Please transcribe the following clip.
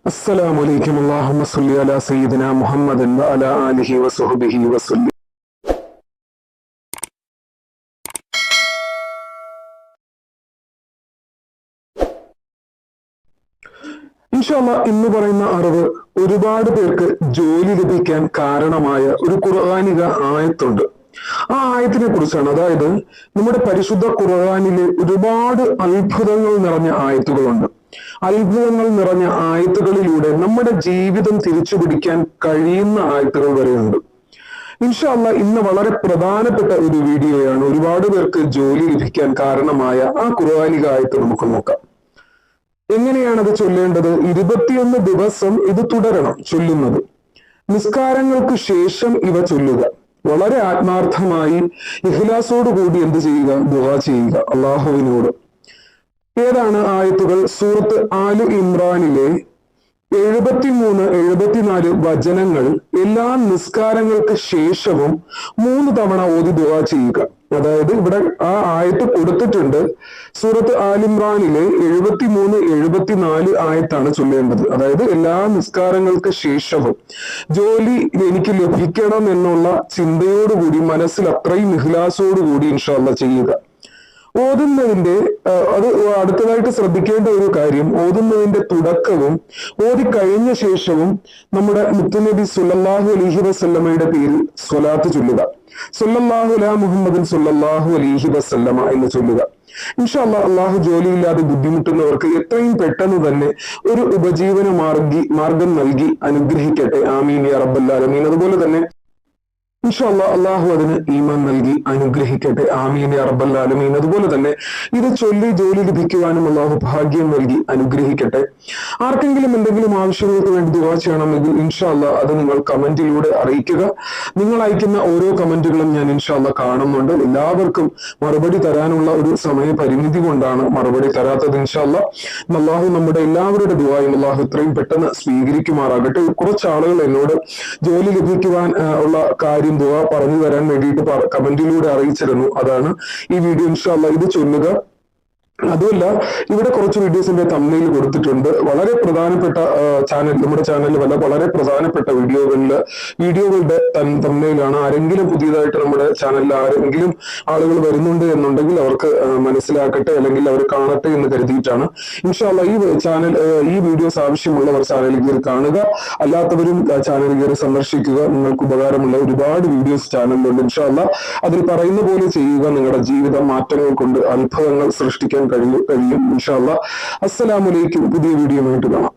അസ്സലാമു അലൈക്കും അല്ലാഹുമ്മ സ്വല്ലി അലാ സയ്യിദിനാ മുഹമ്മദിൻ വഅലാ ആലിഹി വസഹ്ബിഹി വസല്ലം. ഇൻഷാ അല്ലാഹ് ഇന്ന് പറയുന്ന അറിവ് ഒരുപാട് പേർക്ക് ജോലി ലഭിക്കാൻ കാരണമായ ഒരു ഖുർആനിക ആയത്തുണ്ട്. ആ ആയത്തിനെ കുറിച്ചാണ്. അതായത് നമ്മുടെ പരിശുദ്ധ ഖുർആനിലെ ഒരുപാട് അത്ഭുതങ്ങൾ നിറഞ്ഞ ആയത്തുകളുണ്ട്. അത്ഭുതങ്ങൾ നിറഞ്ഞ ആയത്തുകളിലൂടെ നമ്മുടെ ജീവിതം തിരിച്ചു പിടിക്കാൻ കഴിയുന്ന ആയത്തുകൾ വരെയുണ്ട്. ഇൻഷാ അല്ലാഹ് ഇന്ന് വളരെ പ്രധാനപ്പെട്ട ഒരു വീഡിയോയാണ്. ഒരുപാട് പേർക്ക് ജോലി ലഭിക്കാൻ കാരണമായ ആ ഖുർആനിക ആയത്ത് നമുക്ക് നോക്കാം. എങ്ങനെയാണത് ചൊല്ലേണ്ടത്? 21 ദിവസം ഇത് തുടരണം ചൊല്ലുന്നത്. നിസ്കാരങ്ങൾക്ക് ശേഷം ഇവ ചൊല്ലുക. വളരെ ആത്മാർത്ഥമായി ഇഖ്ലാസോടുകൂടി എന്ത് ചെയ്യുക? ദുആ ചെയ്യുക അള്ളാഹുവിനോട്. ഏതാണ് ആയത്തുകൾ? സൂറത്ത് ആലു ഇമ്രാനിലെ 73, 74 വചനങ്ങൾ എല്ലാ നിസ്കാരങ്ങൾക്ക് ശേഷവും 3 തവണ ഓതി ദുആ ചെയ്യുക. അതായത് ഇവിടെ ആ ആയത്ത് കൊടുത്തിട്ടുണ്ട്. സൂറത്ത് ആലിമ്രാനിലെ 73, 74 ആയത്താണ് ചൊല്ലേണ്ടത്. അതായത് എല്ലാ നിസ്കാരങ്ങൾക്ക് ശേഷവും ജോലി എനിക്ക് ലഭിക്കണം എന്നുള്ള ചിന്തയോടുകൂടി മനസ്സിൽ അത്രയും ഇഖ്ലാസോടുകൂടി ഇൻഷാ അല്ലാഹ് ചെയ്യുക. ഓതുന്നതിന്റെ അത് അടുത്തതായിട്ട് ശ്രദ്ധിക്കേണ്ട ഒരു കാര്യം, ഓതുന്നതിന്റെ തുടക്കവും ഓതി കഴിഞ്ഞ ശേഷവും നമ്മുടെ മുത്തുനബി സ്വല്ലല്ലാഹു അലൈഹി വസല്ലമയുടെ പേരിൽ സ്വലാത്ത് ചൊല്ലുക. സ്വല്ലല്ലാഹു അലാ മുഹമ്മദിൻ സ്വല്ലല്ലാഹു അലൈഹി വസല്ലമ എന്ന് ചൊല്ലുക. ഇൻഷാ അല്ലാഹ് അള്ളാഹു ജോലിയില്ലാതെ ബുദ്ധിമുട്ടുന്നവർക്ക് എത്രയും പെട്ടെന്ന് തന്നെ ഒരു ഉപജീവന മാർഗം നൽകി അനുഗ്രഹിക്കട്ടെ. ആമീൻ യാ റബ്ബൽ ആലമീൻ. അതുപോലെ തന്നെ ഇൻഷാ അല്ലാഹ് അള്ളാഹു അതിന് ഈമാൻ നൽകി അനുഗ്രഹിക്കട്ടെ. ആമീൻ യാ റബ്ബൽ ആലമീൻ. അതുപോലെ തന്നെ ഇത് ചൊല്ലി ജോലി ലഭിക്കുവാനും അള്ളാഹു ഭാഗ്യം നൽകി അനുഗ്രഹിക്കട്ടെ. ആർക്കെങ്കിലും എന്തെങ്കിലും ആവശ്യങ്ങൾക്ക് വേണ്ടി ദുആ ചെയ്യണമെങ്കിൽ ഇൻഷാ അല്ലാഹ് അത് നിങ്ങൾ കമന്റിലൂടെ അറിയിക്കുക. നിങ്ങൾ അയക്കുന്ന ഓരോ കമന്റുകളും ഞാൻ ഇൻഷാ അല്ലാഹ് കാണുന്നുണ്ട്. എല്ലാവർക്കും മറുപടി തരാനുള്ള ഒരു സമയ പരിമിതി കൊണ്ടാണ് മറുപടി തരാത്തത്. ഇൻഷാ അല്ലാഹ് അള്ളാഹു നമ്മുടെ എല്ലാവരുടെ ദുആയും അള്ളാഹു എത്രയും പെട്ടെന്ന് സ്വീകരിക്കുമാറാകട്ടെ. കുറച്ച് ആളുകൾ എന്നോട് ജോലി ലഭിക്കുവാൻ ഉള്ള കാര്യം ദുആ പറഞ്ഞു തരാൻ വേണ്ടിയിട്ട് കമന്റിലൂടെ അറിയിച്ചിരുന്നു. അതാണ് ഈ വീഡിയോ. ഇൻഷാ അല്ലാഹ് ഇത് ചൊല്ലുക. അതുമല്ല, ഇവിടെ കുറച്ച് വീഡിയോസിന്റെ തംബ്നെയിൽ കൊടുത്തിട്ടുണ്ട്. വളരെ പ്രധാനപ്പെട്ട നമ്മുടെ ചാനലിൽ വളരെ പ്രധാനപ്പെട്ട വീഡിയോകളുടെ തംബ്നെയിലാണ്. ആരെങ്കിലും പുതിയതായിട്ട് നമ്മുടെ ചാനലിൽ ആരെങ്കിലും ആളുകൾ വരുന്നുണ്ട് എന്നുണ്ടെങ്കിൽ അവർക്ക് മനസ്സിലാക്കട്ടെ, അല്ലെങ്കിൽ അവർ കാണട്ടെ എന്ന് കരുതിയിട്ടാണ്. ഇൻഷാ അല്ലാഹ് ഈ വീഡിയോസ് ആവശ്യമുള്ളവർ ചാനലിൽ കയറി കാണുക. അല്ലാത്തവരും ചാനൽ കയറി സന്ദർശിക്കുക. നിങ്ങൾക്ക് ഉപകാരമുള്ള ഒരുപാട് വീഡിയോസ് ചാനലിലുണ്ട്. ഇൻഷാ അല്ലാഹ് അതിൽ പറയുന്ന പോലെ ചെയ്യുക. നിങ്ങളുടെ ജീവിത മാറ്റങ്ങൾ കൊണ്ട് അത്ഭുതങ്ങൾ സൃഷ്ടിക്കാൻ കഴിയും ഇൻഷാ അല്ലാഹ്. അസ്സലാമു അലൈക്കും. പുതിയ വീഡിയോ ആയിട്ട് കാണാം.